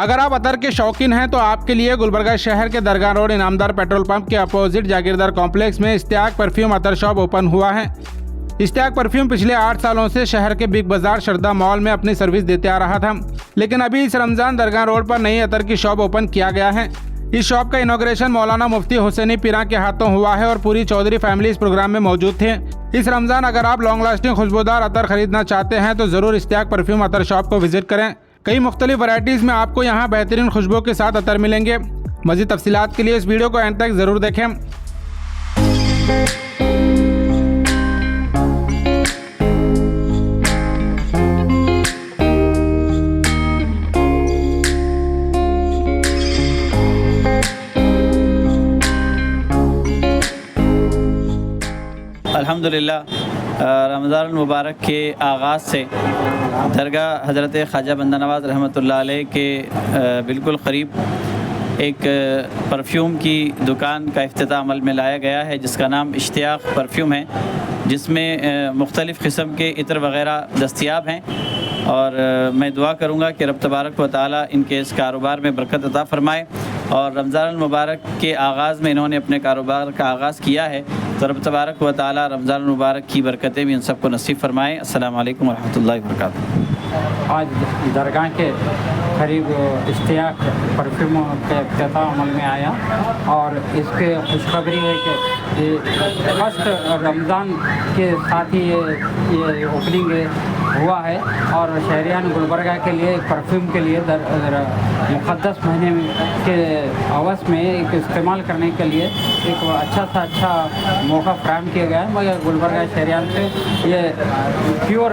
اگر آپ عطر کے شوقین ہیں تو آپ کے لیے گلبرگہ شہر کے درگاہ روڈ انعامدار پیٹرول پمپ کے اپوزٹ جاگیردار کمپلیکس میں اشتیاق پرفیوم عطر شاپ اوپن ہوا ہے۔ اشتیاق پرفیوم پچھلے 8 سالوں سے شہر کے بگ بازار شردا مال میں اپنی سروس دیتے آ رہا تھا، لیکن ابھی اس رمضان درگاہ روڈ پر نئی عطر کی شاپ اوپن کیا گیا ہے۔ اس شاپ کا انوگریشن مولانا مفتی حسینی پیراں کے ہاتھوں ہوا ہے اور پوری چودھری فیملی اس پروگرام میں موجود تھے۔ اس رمضان اگر آپ لانگ لاسٹنگ خوشبودار عطر خریدنا چاہتے ہیں تو ضرور اشتیاق پرفیوم عطر شاپ کو وزٹ کریں۔ کئی مختلف ورائٹیز میں آپ کو یہاں بہترین خوشبو کے ساتھ عطر ملیں گے۔ مزید تفصیلات کے لیے اس ویڈیو کو اینڈ تک ضرور دیکھیں۔ الحمدللہ رمضان المبارک کے آغاز سے درگاہ حضرت خواجہ بندہ نواز رحمۃ اللہ علیہ کے بالکل قریب ایک پرفیوم کی دکان کا افتتاح عمل میں لایا گیا ہے، جس کا نام اشتیاق پرفیوم ہے، جس میں مختلف قسم کے عطر وغیرہ دستیاب ہیں، اور میں دعا کروں گا کہ رب تبارک و تعالیٰ ان کے اس کاروبار میں برکت عطا فرمائے، اور رمضان المبارک کے آغاز میں انہوں نے اپنے کاروبار کا آغاز کیا ہے، تو رب تبارک و تعالیٰ رمضان المبارک کی برکتیں بھی ان سب کو نصیب فرمائیں۔ السلام علیکم ورحمۃ اللہ وبرکاتہ۔ آج درگاہ کے قریب اشتیاق پرفیوم کا افتتاح عمل میں آیا، اور اس کے خوشخبری ہے کہ فرسٹ رمضان کے ساتھ ہی یہ اوپننگ ہوا ہے، اور شہریان گلبرگہ کے لیے پرفیوم کے لیے مقدس مہینے کے عوض میں ایک استعمال کرنے کے لیے ایک اچھا سا اچھا موقع فراہم کیا گیا ہے۔ مگر گلبرگہ شہریان سے یہ پیور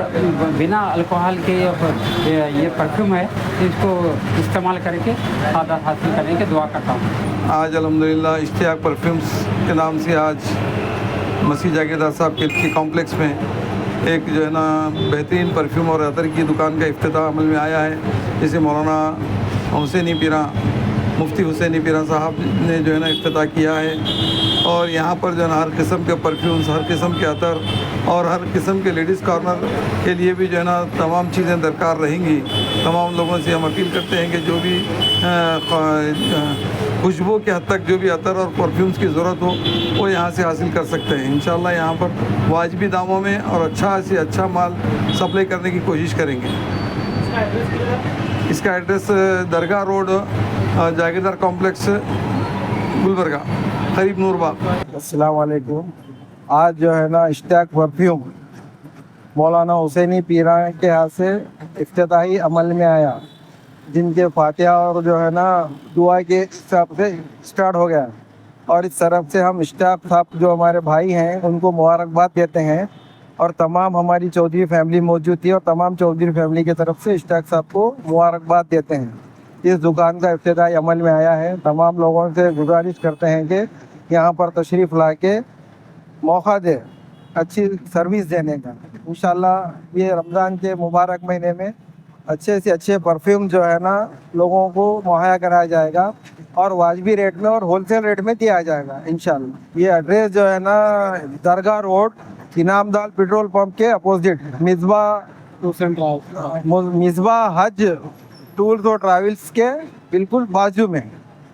بنا الکوحل کے یہ پرفیوم ہے، اس کو استعمال کر کے سعادت حاصل کرنے کی دعا کرتا ہوں۔ آج الحمدللہ اشتیاق پرفیومز کے نام سے آج مسیح جاگیردار صاحب کے کمپلیکس میں ایک جو ہے نا بہترین پرفیوم اور عطر کی دکان کا افتتاح عمل میں آیا ہے، جسے مولانا حسینی پیراں مفتی حسینی پیراں صاحب نے جو ہے نا افتتاح کیا ہے، اور یہاں پر جو ہے نا ہر قسم کے پرفیومز، ہر قسم کے عطر اور ہر قسم کے لیڈیز کارنر کے لیے بھی جو ہے نا تمام چیزیں درکار رہیں گی۔ تمام لوگوں سے ہم اپیل کرتے ہیں کہ جو بھی خوشبو کے حد تک جو بھی عطر اور پرفیومز کی ضرورت ہو وہ یہاں سے حاصل کر سکتے ہیں۔ انشاءاللہ یہاں پر واجبی داموں میں اور اچھا سے اچھا مال سپلائی کرنے کی کوشش کریں گے۔ اس کا ایڈریس درگاہ روڈ جاگیردار کمپلیکس گلبرگہ قریب نور باغ۔ السلام علیکم۔ آج جو ہے نا اشتیاق پرفیوم مولانا حسینی پیراں کے ہاتھ سے افتتاحی عمل میں آیا، جن کے فاتحہ اور جو ہے نا دعا کے حساب سے اسٹارٹ ہو گیا، اور اس طرف سے ہم اشتیاق صاحب جو ہمارے بھائی ہیں ان کو مبارکباد دیتے ہیں، اور تمام ہماری چودھری فیملی موجود تھی، اور تمام چودھری فیملی کی طرف سے اشتیاق صاحب کو مبارکباد دیتے ہیں۔ اس دکان کا افتتاحی عمل میں آیا ہے۔ تمام لوگوں سے گزارش کرتے ہیں کہ یہاں پر تشریف لا کے موقع دے اچھی سروس دینے کا۔ انشاءاللہ یہ رمضان کے مبارک مہینے میں اچھے سے اچھے پرفیوم جو ہے نا لوگوں کو مہیا کرایا جائے گا، اور واجبی ریٹ میں اور ہول سیل ریٹ میں دیا جائے گا انشاءاللہ۔ یہ ایڈریس جو ہے نا درگاہ روڈ انعامدار پیٹرول پمپ کے اپوزٹ مصباح حج ٹورز اور ٹریولز کے بالکل بازو میں۔